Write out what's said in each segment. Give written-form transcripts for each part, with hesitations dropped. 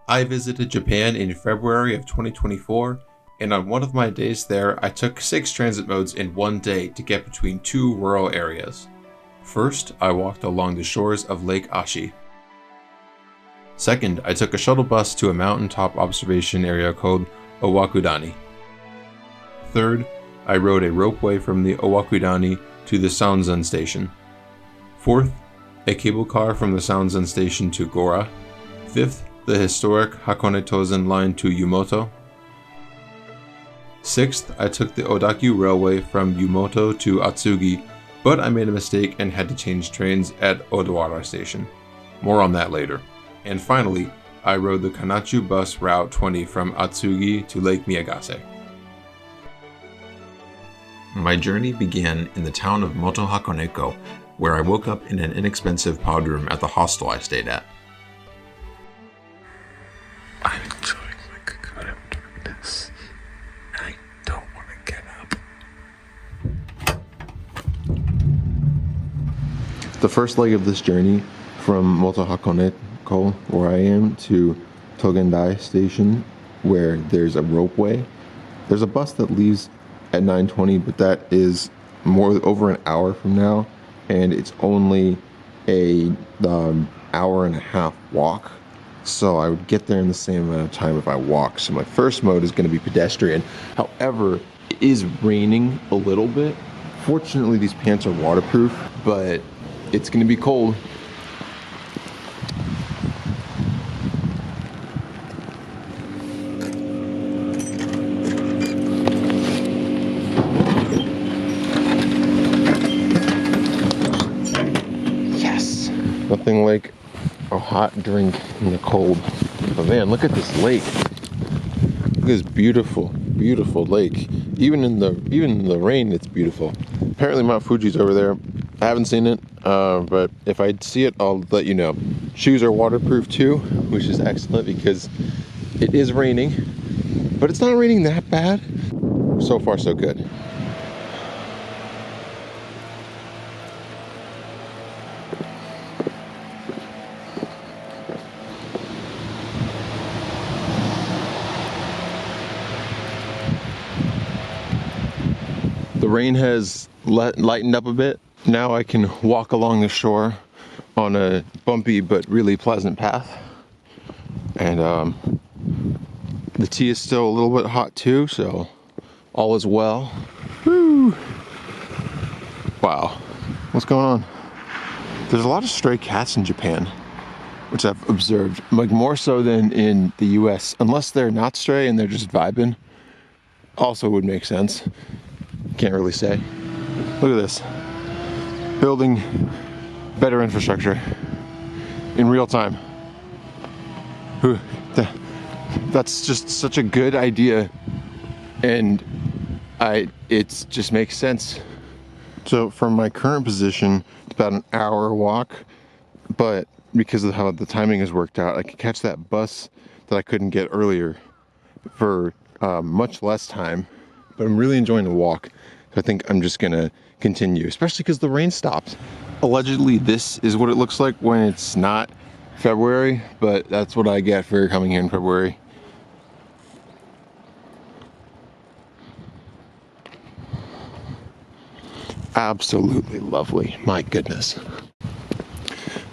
I visited Japan in February of 2024, and on one of my days there, I took 6 transit modes in one day to get between 2 rural areas. First, I walked along the shores of Lake Ashi. Second, I took a shuttle bus to a mountaintop observation area called Owakudani. Third, I rode a ropeway from the Owakudani to the Sounzen station. Fourth, a cable car from the Sounzen station to Gora. Fifth, the historic Hakone Tozen line to Yumoto. Sixth, I took the Odakyu Railway from Yumoto to Atsugi, but I made a mistake and had to change trains at Odawara Station. More on that later. And finally, I rode the Kanachu bus Route 20 from Atsugi to Lake Miyagase. My journey began in the town of Moto Hakoneko, where I woke up in an inexpensive pod room at the hostel I stayed at. I'm enjoying my cocoon of darkness. I don't want to get up. The first leg of this journey from Moto Hakoneko, where I am, to Togendai Station, where there's a ropeway. There's a bus that leaves at 9:20, but that is over an hour from now, and it's only a hour and a half walk. So I would get there in the same amount of time if I walk. So my first mode is going to be pedestrian. However, it is raining a little bit. Fortunately, these pants are waterproof, but it's going to be cold. Yes! Nothing like a hot drink in the cold. But man, look at this lake. Look at this beautiful, beautiful lake. Even in the rain, it's beautiful. Apparently Mount Fuji's over there. I haven't seen it, but if I see it, I'll let you know. Shoes are waterproof too, which is excellent because it is raining, but it's not raining that bad. So far, so good. The rain has lightened up a bit. Now I can walk along the shore on a bumpy but really pleasant path. And the tea is still a little bit hot too, so all is well. Woo! Wow, what's going on? There's a lot of stray cats in Japan, which I've observed, like more so than in the US, unless they're not stray and they're just vibing. Also would make sense. Can't really say. Look at this. Building better infrastructure in real time. That's just such a good idea, and it just makes sense. So from my current position, it's about an hour walk, but because of how the timing is worked out, I could catch that bus that I couldn't get earlier for much less time. But I'm really enjoying the walk. I think I'm just gonna continue, especially because the rain stopped. Allegedly, this is what it looks like when it's not February, but that's what I get for coming here in February. Absolutely lovely, my goodness.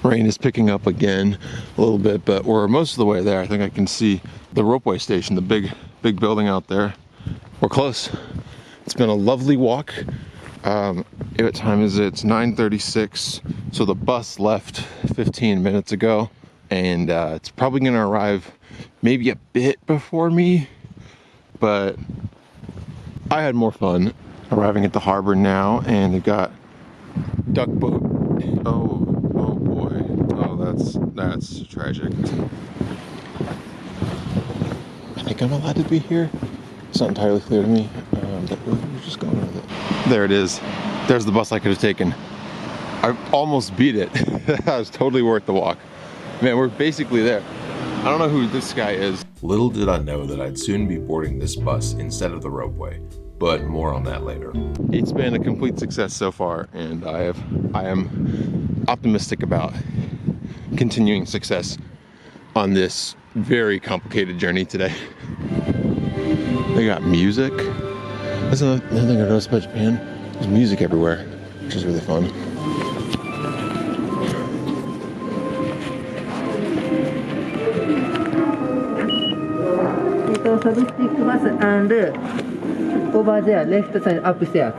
Rain is picking up again a little bit, but we're most of the way there. I think I can see the ropeway station, the big building out there. We're close. It's been a lovely walk. What time is it? It's 9:36. So the bus left 15 minutes ago, and it's probably gonna arrive maybe a bit before me, but I had more fun. Arriving at the harbor now, and they've got duck boat. Oh boy. Oh, that's tragic. I think I'm allowed to be here. It's not entirely clear to me, but we're just going with it. There it is. There's the bus I could have taken. I almost beat it. That was totally worth the walk. Man, we're basically there. I don't know who this guy is. Little did I know that I'd soon be boarding this bus instead of the ropeway, but more on that later. It's been a complete success so far, and I am optimistic about continuing success. on this very complicated journey today. They got music. That's another thing I noticed about Japan. There's music everywhere, which is really fun. サブスティックバス and over there, left side upstairs.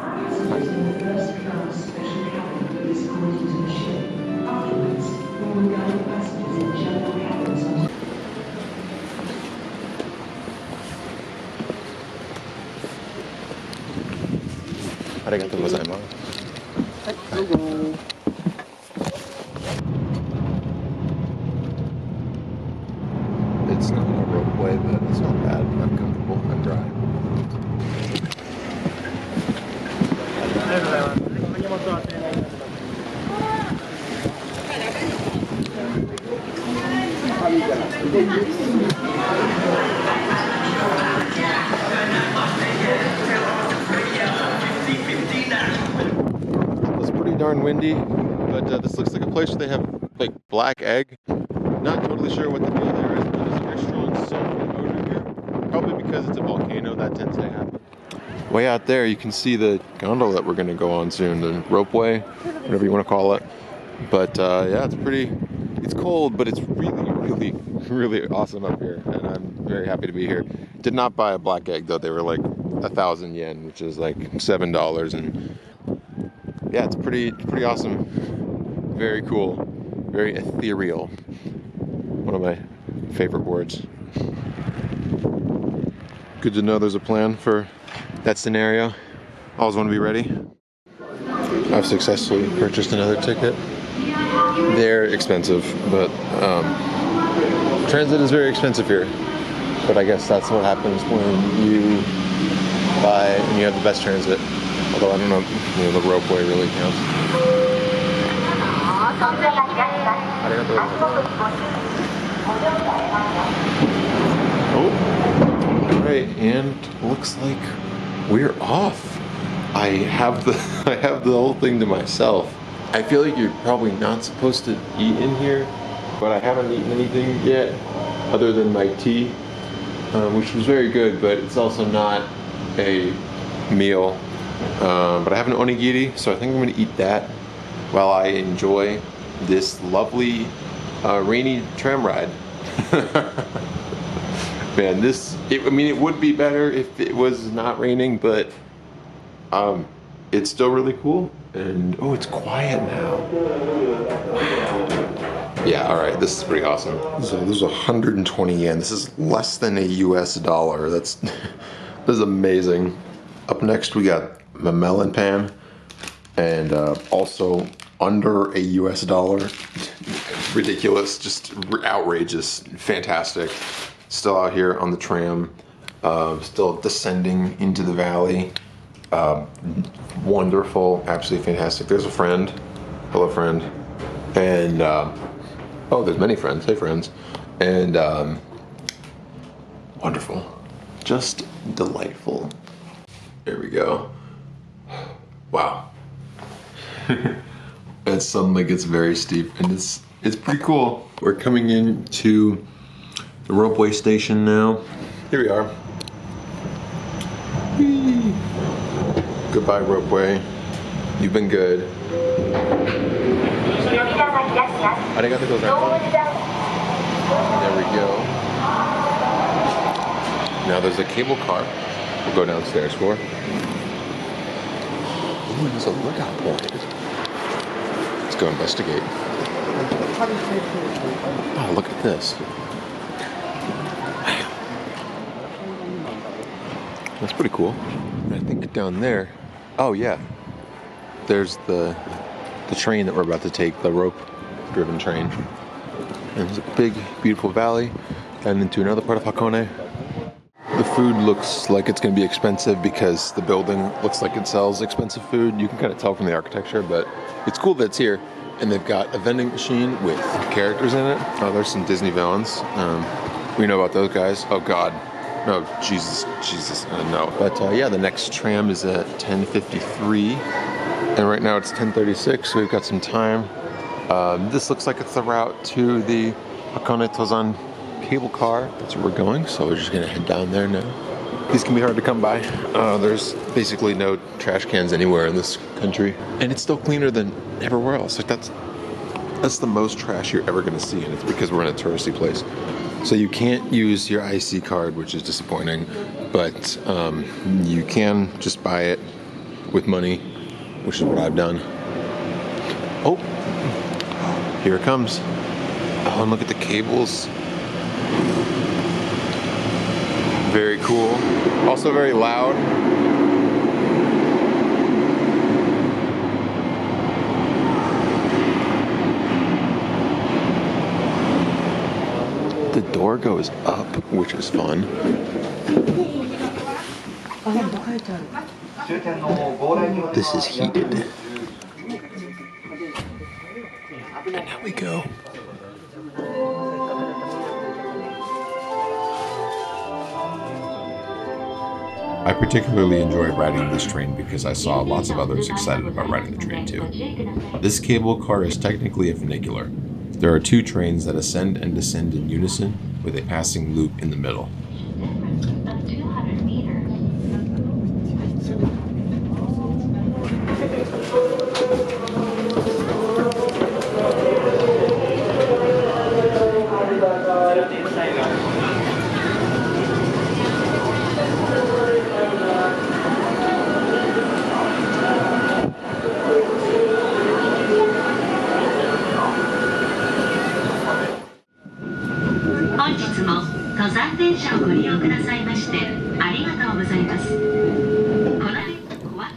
Arigatou gozaimasu. It's not a ropeway, but it's not bad. I'm comfortable. I'm dry. It's pretty darn windy, but this looks like a place where they have like black egg. Not totally sure what the deal there is, but there's a very strong sulfur odor here. Probably because it's a volcano, that tends to happen. Way out there, you can see the gondola that we're going to go on soon, the ropeway, whatever you want to call it. But yeah, it's cold, but it's really awesome up here, and I'm very happy to be here. Did not buy a black egg though; they were like 1,000 yen, which is like $7, and yeah, it's pretty awesome. Very cool, very ethereal. One of my favorite words. Good to know there's a plan for that scenario. Always want to be ready. I've successfully purchased another ticket. They're expensive, but transit is very expensive here. But I guess that's what happens when you buy and you have the best transit. Although I don't know, the ropeway really counts. Oh, right, and looks like we're off. I have the whole thing to myself. I feel like you're probably not supposed to eat in here, but I haven't eaten anything yet other than my tea, which was very good, but it's also not a meal. But I have an onigiri, so I think I'm gonna eat that while I enjoy this lovely rainy tram ride. Man, it would be better if it was not raining, but it's still really cool. And oh, it's quiet now. Yeah, all right, this is pretty awesome. So this is 120 yen. This is less than a US dollar. This is amazing. Up next, we got a melon pan, and also under a US dollar. Ridiculous, just outrageous, fantastic. Still out here on the tram, still descending into the valley. Wonderful, absolutely fantastic. There's a friend. Hello, friend. And oh, there's many friends. Hey, friends. And wonderful, just delightful. There we go. Wow. It suddenly gets very steep, and it's pretty cool. We're coming into the ropeway station now. Here we are. Whee! Goodbye, ropeway. You've been good. Arigatou gozaimasu. There we go. Now there's a cable car we'll go downstairs for. Ooh, there's a lookout point. Let's go investigate. Oh, look at this. That's pretty cool. I think down there, oh yeah, there's the train that we're about to take, the rope-driven train. And there's a big, beautiful valley, and into another part of Hakone. The food looks like it's going to be expensive because the building looks like it sells expensive food. You can kind of tell from the architecture, but it's cool that it's here. And they've got a vending machine with characters in it. Oh, there's some Disney villains. We know about those guys. Oh God. Oh, Jesus, no. But yeah, the next tram is at 10:53, and right now it's 10:36, so we've got some time. This looks like it's the route to the Hakone Tozan cable car. That's where we're going, so we're just gonna head down there now. These can be hard to come by. There's basically no trash cans anywhere in this country, and it's still cleaner than everywhere else. Like that's the most trash you're ever gonna see, and it's because we're in a touristy place. So you can't use your IC card, which is disappointing, but you can just buy it with money, which is what I've done. Oh, here it comes. Oh, and look at the cables. Very cool. Also very loud. The door goes up, which is fun. This is heated. And now we go. I particularly enjoy riding this train because I saw lots of others excited about riding the train too. This cable car is technically a funicular. There are two trains that ascend and descend in unison with a passing loop in the middle.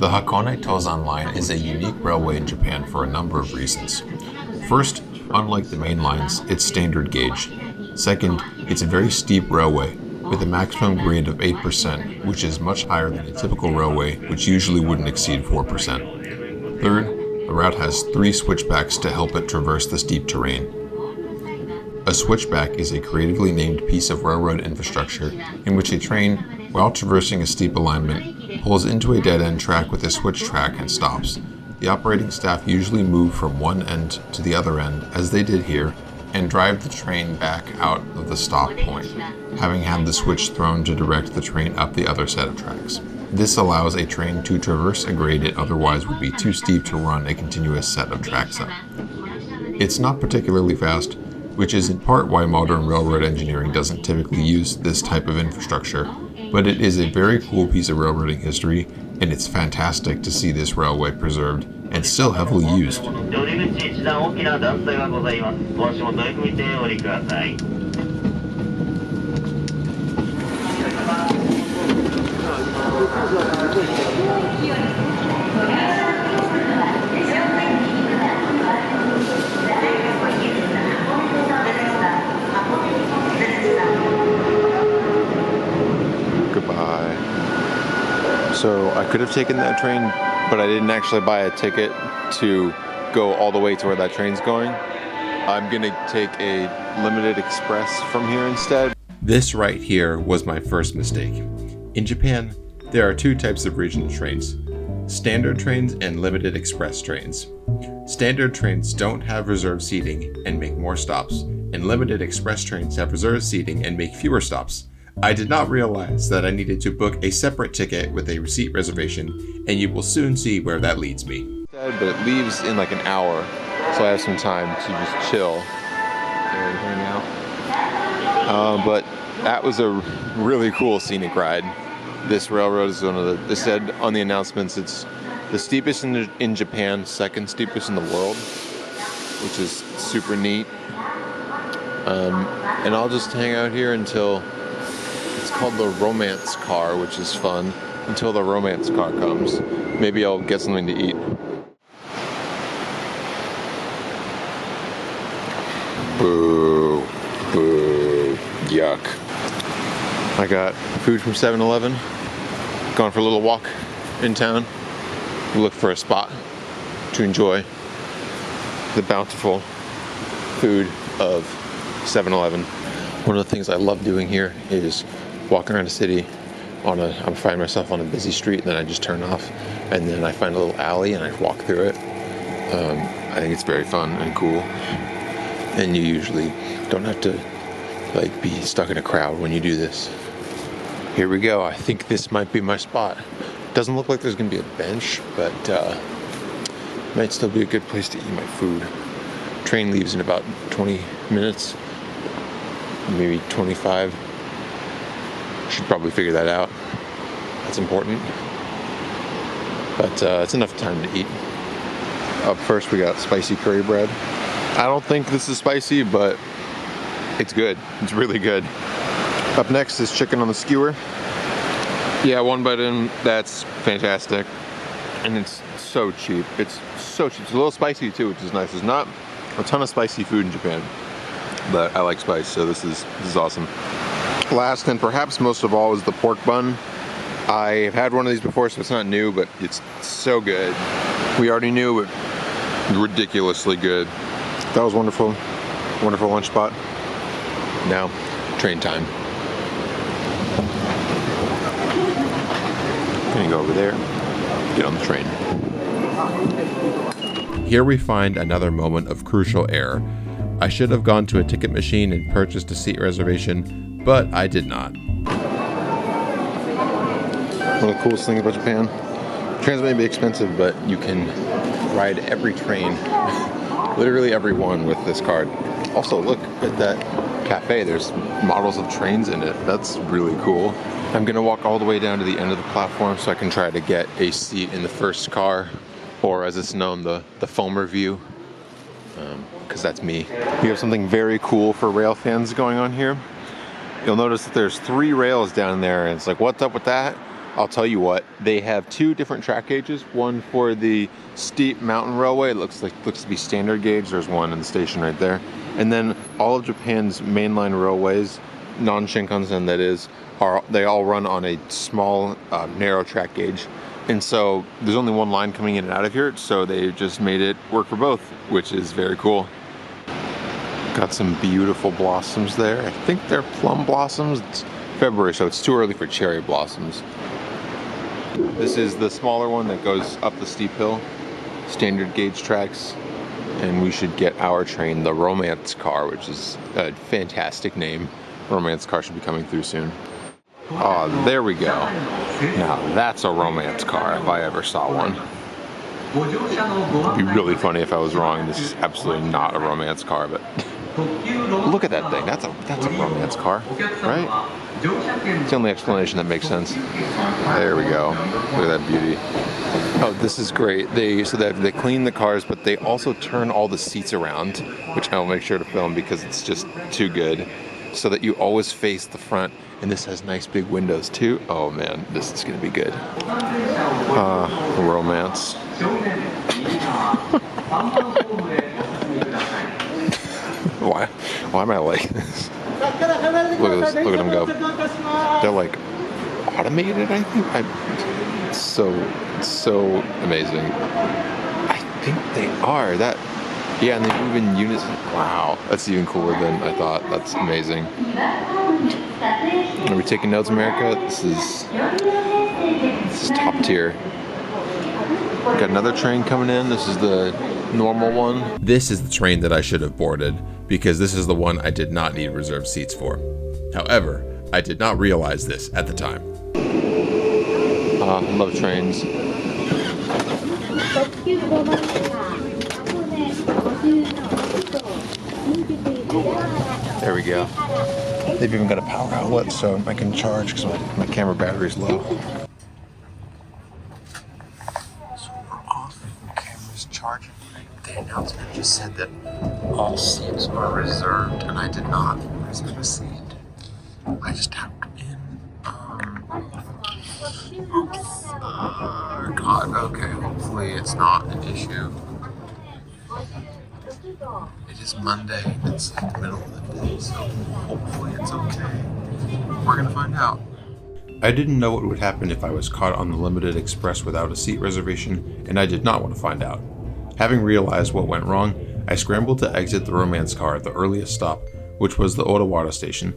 The Hakone Tozan line is a unique railway in Japan for a number of reasons. First, unlike the main lines, it's standard gauge. Second, it's a very steep railway with a maximum grade of 8%, which is much higher than a typical railway, which usually wouldn't exceed 4%. Third, the route has 3 switchbacks to help it traverse the steep terrain. A switchback is a creatively named piece of railroad infrastructure in which a train, while traversing a steep alignment, pulls into a dead-end track with a switch track and stops. The operating staff usually move from one end to the other end, as they did here, and drive the train back out of the stop point, having had the switch thrown to direct the train up the other set of tracks. This allows a train to traverse a grade it otherwise would be too steep to run a continuous set of tracks up. It's not particularly fast, which is in part why modern railroad engineering doesn't typically use this type of infrastructure, but it is a very cool piece of railroading history, and it's fantastic to see this railway preserved and still heavily used. Goodbye. So I could have taken that train, but I didn't actually buy a ticket to go all the way to where that train's going. I'm gonna take a limited express from here instead. This right here was my first mistake. In Japan, there are 2 types of regional trains: standard trains and limited express trains. Standard trains don't have reserved seating and make more stops, and limited express trains have reserved seating and make fewer stops. I did not realize that I needed to book a separate ticket with a receipt reservation, and you will soon see where that leads me. But it leaves in like an hour, so I have some time to just chill and hang out. But that was a really cool scenic ride. This railroad is one of the, they said on the announcements, it's the steepest in Japan, second steepest in the world, which is super neat. And I'll just hang out here until, it's called the romance car, which is fun, until the romance car comes. Maybe I'll get something to eat. Boo, boo, yuck. I got food from 7-Eleven, gone for a little walk in town, look for a spot to enjoy the bountiful food of 7-Eleven. One of the things I love doing here is walking around a city I find myself on a busy street, and then I just turn off, and then I find a little alley and I walk through it. I think it's very fun and cool. And you usually don't have to like be stuck in a crowd when you do this. Here we go. I think this might be my spot. Doesn't look like there's gonna be a bench, but might still be a good place to eat my food. Train leaves in about 20 minutes, maybe 25. Should probably figure that out. That's important. But it's enough time to eat. Up first we got spicy curry bread. I don't think this is spicy, but it's good. It's really good. Up next is chicken on the skewer. Yeah, one bite in, that's fantastic. And it's so cheap. It's so cheap. It's a little spicy too, which is nice. There's not a ton of spicy food in Japan, but I like spice, so this is awesome. Last and perhaps most of all is the pork bun. I've had one of these before, so it's not new, but it's so good. We already knew, but ridiculously good. That was wonderful. Wonderful lunch spot. Now, train time. Gonna go over there, get on the train. Here we find another moment of crucial error. I should have gone to a ticket machine and purchased a seat reservation, but I did not. One of the coolest things about Japan, trains may be expensive, but you can ride every train, literally every one with this card. Also, look at that cafe. There's models of trains in it. That's really cool. I'm gonna walk all the way down to the end of the platform so I can try to get a seat in the first car, or as it's known, the Foamer view, because that's me. We have something very cool for rail fans going on here. You'll notice that there's 3 rails down there, and it's like, what's up with that? I'll tell you what, they have 2 different track gauges. One for the steep mountain railway, it looks to be standard gauge. There's one in the station right there. And then all of Japan's mainline railways, non-Shinkansen that is, they all run on a small, narrow track gauge. And so there's only one line coming in and out of here, so they just made it work for both, which is very cool. Got some beautiful blossoms there. I think they're plum blossoms. It's February, so it's too early for cherry blossoms. This is the smaller one that goes up the steep hill, standard gauge tracks, and we should get our train, the Romance Car, which is a fantastic name. Romance Car should be coming through soon. Oh, there we go. Now that's a romance car if I ever saw one. It'd be really funny if I was wrong. This is absolutely not a romance car, but look at that thing. That's a romance car, right? It's the only explanation that makes sense. There we go. Look at that beauty. Oh, this is great. They clean the cars, but they also turn all the seats around, which I'll make sure to film because it's just too good, so that you always face the front. And this has nice big windows too. Oh man, this is gonna be good. Romance. Why am I like this? Look at this. Look at them go. They're like automated, I think. It's so amazing. I think they are. Yeah, and they move in unison. Wow, that's even cooler than I thought. That's amazing. Are we taking notes, America? This is top tier. Got another train coming in. This is the normal one. This is the train that I should have boarded, because this is the one I did not need reserved seats for. However, I did not realize this at the time. I love trains. There we go. They've even got a power outlet so I can charge because my camera battery's low. So we're off. The camera's charging. The announcement just said that all seats are reserved, and I did not reserve a seat. I just tapped in. God, okay. Hopefully it's not an issue. It is Monday, it's like the middle of the day, so hopefully it's okay. We're gonna find out. I didn't know what would happen if I was caught on the Limited Express without a seat reservation, and I did not want to find out. Having realized what went wrong, I scrambled to exit the Romance Car at the earliest stop, which was the Odawara station.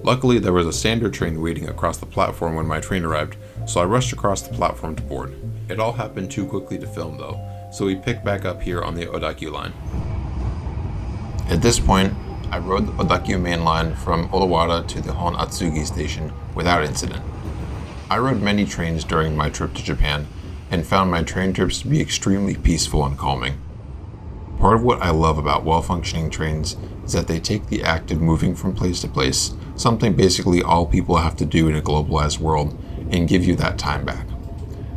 Luckily, there was a standard train waiting across the platform when my train arrived, so I rushed across the platform to board. It all happened too quickly to film though, so we picked back up here on the Odakyu line. At this point, I rode the Odakyu main line from Owawara to the Hon Atsugi station without incident. I rode many trains during my trip to Japan and found my train trips to be extremely peaceful and calming. Part of what I love about well-functioning trains is that they take the act of moving from place to place, something basically all people have to do in a globalized world, and give you that time back.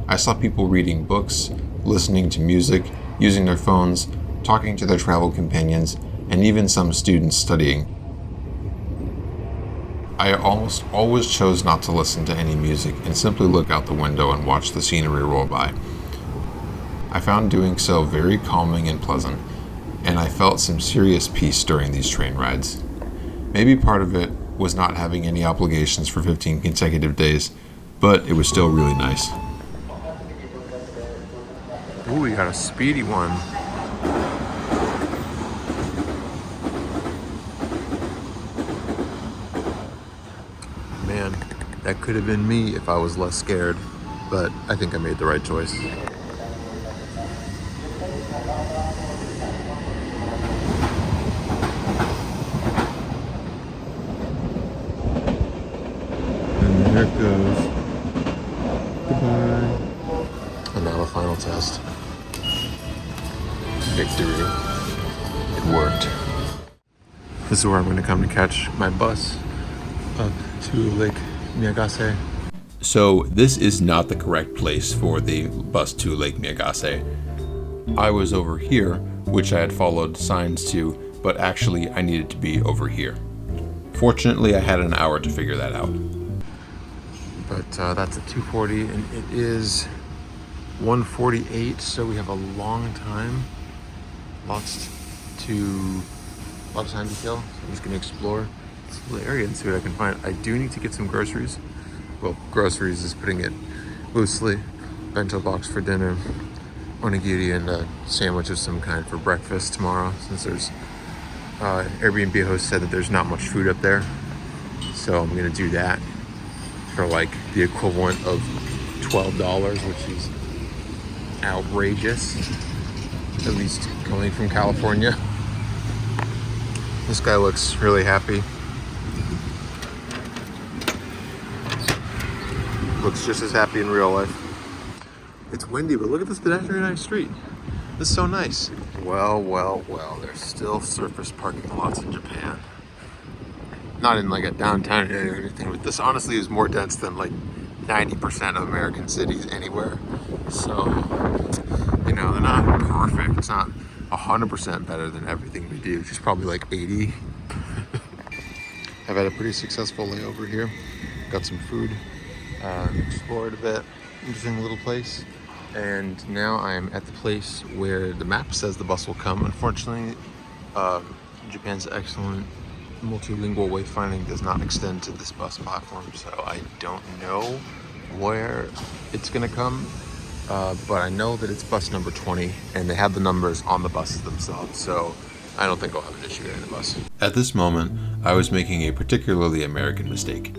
I saw people reading books, listening to music, using their phones, talking to their travel companions, and even some students studying. I almost always chose not to listen to any music and simply look out the window and watch the scenery roll by. I found doing so very calming and pleasant, and I felt some serious peace during these train rides. Maybe part of it was not having any obligations for 15 consecutive days, but it was still really nice. Ooh, we got a speedy one. Man, that could have been me if I was less scared, but I think I made the right choice. And there it goes. Goodbye. And now the final test. Victory. It worked. This is where I'm going to come to catch my bus up to Lake Miyagase. So this is not the correct place for the bus to Lake Miyagase. I was over here, which I had followed signs to, but actually I needed to be over here. Fortunately, I had an hour to figure that out. But that's at 2:40, and it is 1:48, so we have a long time. Lots of time to kill. So I'm just gonna explore this little area and see what I can find. I do need to get some groceries. Well, groceries is putting it loosely. Bento box for dinner, onigiri, and a sandwich of some kind for breakfast tomorrow, since there's Airbnb host said that there's not much food up there. So I'm gonna do that for like the equivalent of $12, which is outrageous, at least coming from California. This guy looks really happy. Looks just as happy in real life. It's windy, but look at this pedestrianized street. This is so nice. Well, there's still surface parking lots in Japan. Not in like a downtown area or anything, but this honestly is more dense than like 90% of American cities anywhere. So, you know, they're not perfect. It's not 100% better than everything we do, which is probably like 80. I've had a pretty successful layover here. Got some food, explored a bit, interesting little place. And now I am at the place where the map says the bus will come. Unfortunately, Japan's excellent multilingual wayfinding does not extend to this bus platform, so I don't know where it's gonna come. But I know that it's bus number 20, and they have the numbers on the buses themselves, so I don't think I'll have an issue getting the bus. At this moment, I was making a particularly American mistake.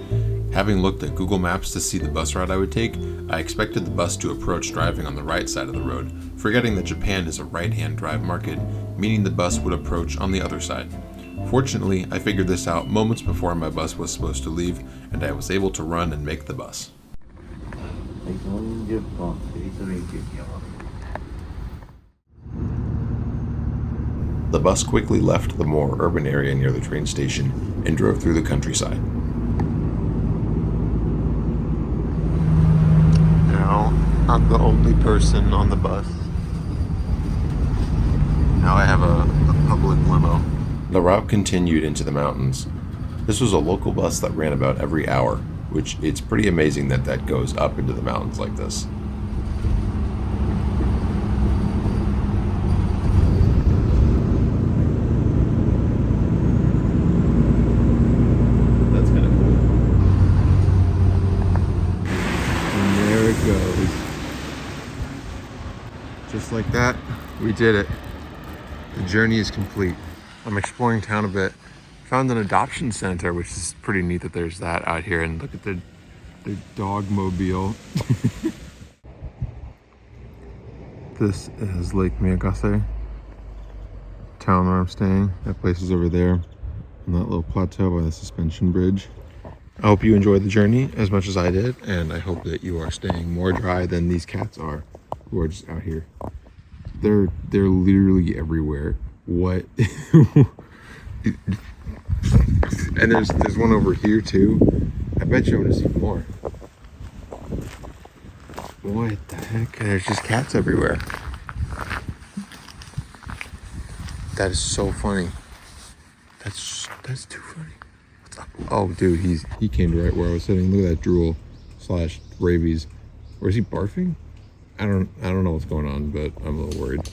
Having looked at Google Maps to see the bus route I would take, I expected the bus to approach driving on the right side of the road, forgetting that Japan is a right-hand drive market, meaning the bus would approach on the other side. Fortunately, I figured this out moments before my bus was supposed to leave, and I was able to run and make the bus. The bus quickly left the more urban area near the train station and drove through the countryside. Now, I'm the only person on the bus. Now I have a public limo. The route continued into the mountains. This was a local bus that ran about every hour, which it's pretty amazing that goes up into the mountains like this. That's kind of cool. And there it goes. Just like that, we did it. The journey is complete. I'm exploring town a bit. Found an adoption center, which is pretty neat that there's that out here. And look at the dog mobile. This is Lake Miyagase. town where I'm staying. That place is over there on that little plateau by the suspension bridge. I hope you enjoyed the journey as much as I did, and I hope that you are staying more dry than these cats are, who are just out here. They're literally everywhere. What? And there's one over here too. I bet you I'm gonna see more. What the heck? And there's just cats everywhere. That is so funny. That's too funny. What's up? Oh, dude, he came to right where I was sitting. Look at that drool / rabies. Or is he barfing? I don't know what's going on, but I'm a little worried.